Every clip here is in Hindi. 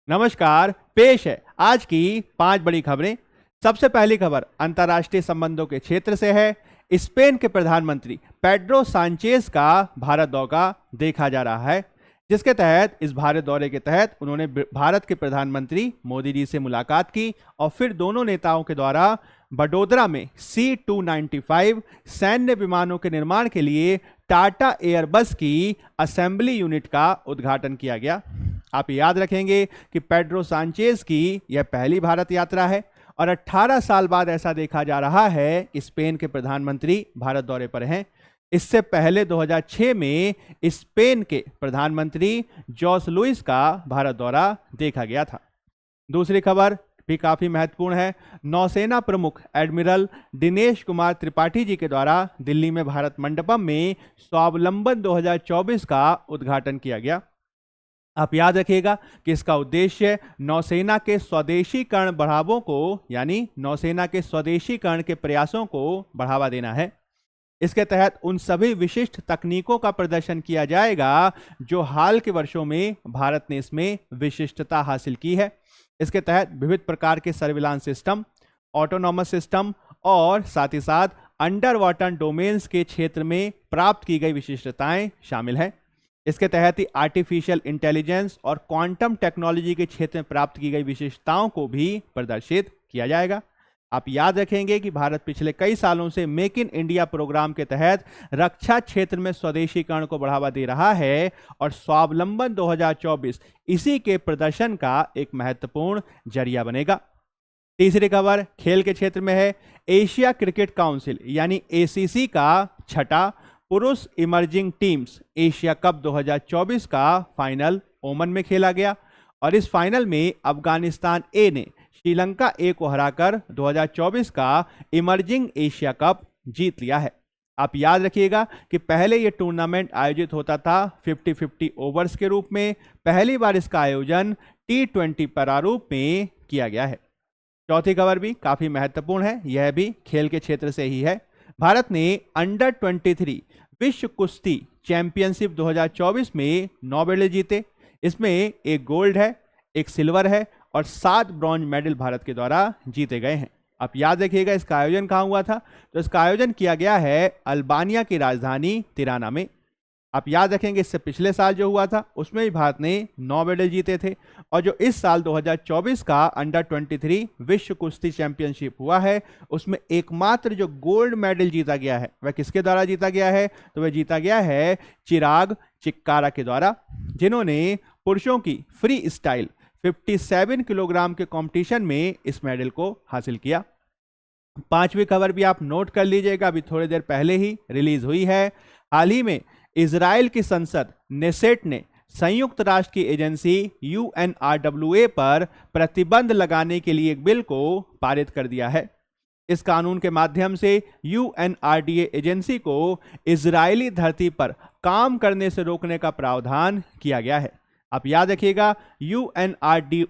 नमस्कार। पेश है आज की 5 बड़ी खबरें। सबसे पहली खबर अंतर्राष्ट्रीय संबंधों के क्षेत्र से है। स्पेन के प्रधानमंत्री पेड्रो सांचेज का भारत दौरा देखा जा रहा है, जिसके तहत इस भारत दौरे के तहत उन्होंने भारत के प्रधानमंत्री मोदी जी से मुलाकात की और फिर दोनों नेताओं के द्वारा बडोदरा में C-295 सैन्य विमानों के निर्माण के लिए टाटा एयरबस की असेंबली यूनिट का उद्घाटन किया गया। आप याद रखेंगे कि पेड्रो सांचेज की यह पहली भारत यात्रा है और 18 साल बाद ऐसा देखा जा रहा है कि स्पेन के प्रधानमंत्री भारत दौरे पर हैं। इससे पहले 2006 में स्पेन के प्रधानमंत्री जोस लुइस का भारत दौरा देखा गया था। दूसरी खबर भी काफी महत्वपूर्ण है। नौसेना प्रमुख एडमिरल दिनेश कुमार त्रिपाठी जी के द्वारा दिल्ली में भारत मंडपम में स्वावलंबन 2024 का उद्घाटन किया गया। आप याद रखिएगा कि इसका उद्देश्य नौसेना के स्वदेशीकरण बढ़ावों को यानी नौसेना के स्वदेशीकरण के प्रयासों को बढ़ावा देना है। इसके तहत उन सभी विशिष्ट तकनीकों का प्रदर्शन किया जाएगा जो हाल के वर्षों में भारत ने इसमें विशिष्टता हासिल की है। इसके तहत विविध प्रकार के सर्विलांस सिस्टम, ऑटोनॉमस सिस्टम और साथ ही साथ अंडर वाटर डोमेन्स के क्षेत्र में प्राप्त की गई विशिष्टताएं शामिल हैं। इसके तहत ही आर्टिफिशियल इंटेलिजेंस और क्वांटम टेक्नोलॉजी के क्षेत्र में प्राप्त की गई विशेषताओं को भी प्रदर्शित किया जाएगा। आप याद रखेंगे कि भारत पिछले कई सालों से मेक इन इंडिया प्रोग्राम के तहत रक्षा क्षेत्र में स्वदेशीकरण को बढ़ावा दे रहा है और स्वावलंबन 2024 इसी के प्रदर्शन का एक महत्वपूर्ण जरिया बनेगा। तीसरी खबर खेल के क्षेत्र में है। एशिया क्रिकेट काउंसिल यानी ACC का छठा पुरुष इमर्जिंग टीम्स एशिया कप 2024 का फाइनल ओमान में खेला गया और इस फाइनल में अफगानिस्तान ए ने श्रीलंका ए को हराकर 2024 का इमर्जिंग एशिया कप जीत लिया है। आप याद रखिएगा कि पहले यह टूर्नामेंट आयोजित होता था 50-50 ओवर्स के रूप में। पहली बार इसका आयोजन T20 प्रारूप में किया गया है। चौथी खबर भी काफी महत्वपूर्ण है, यह भी खेल के क्षेत्र से ही है। भारत ने अंडर 23 विश्व कुश्ती चैंपियनशिप 2024 में 9 मेडल जीते। इसमें एक गोल्ड है, एक सिल्वर है और 7 ब्रॉन्ज मेडल भारत के द्वारा जीते गए हैं। आप याद रखिएगा इसका आयोजन कहाँ हुआ था, तो इसका आयोजन किया गया है अल्बानिया की राजधानी तिराना में। आप याद रखेंगे इससे पिछले साल जो हुआ था उसमें भी भारत ने 9 मेडल जीते थे और जो इस साल 2024 का अंडर 23 विश्व कुश्ती चैंपियनशिप हुआ है उसमें एकमात्र जो गोल्ड मेडल जीता गया है वह किसके द्वारा जीता गया है, तो वह जीता गया है चिराग चिक्कारा के द्वारा, जिन्होंने पुरुषों की फ्री स्टाइल 57 किलोग्राम के कंपटीशन में इस मेडल को हासिल किया। पांचवी खबर भी आप नोट कर लीजिएगा, अभी थोड़ी देर पहले ही रिलीज हुई है। हाल ही में इजराइल की संसद नेसेट ने संयुक्त राष्ट्र की एजेंसी UNRWA पर प्रतिबंध लगाने के लिए एक बिल को पारित कर दिया है। इस कानून के माध्यम से UNRWA एजेंसी को इजरायली धरती पर काम करने से रोकने का प्रावधान किया गया है। आप याद रखिएगा UNRWA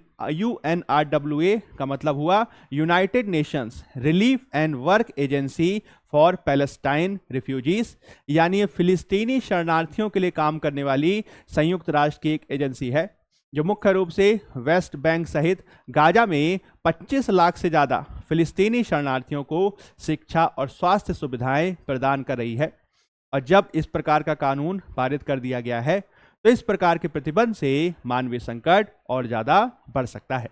का मतलब हुआ United Nations relief and work agency for Palestine refugees, यानी ये फिलिस्तीनी शरणार्थियों के लिए काम करने वाली संयुक्त राष्ट्र की एक एजेंसी है जो मुख्य रूप से वेस्ट बैंक सहित गाजा में 25 लाख से ज़्यादा फिलिस्तीनी शरणार्थियों को शिक्षा और स्वास्थ्य सुविधाएं प्रदान कर रही है। और जब इस प्रकार का कानून पारित कर दिया गया है तो इस प्रकार के प्रतिबंध से मानवीय संकट और ज़्यादा बढ़ सकता है।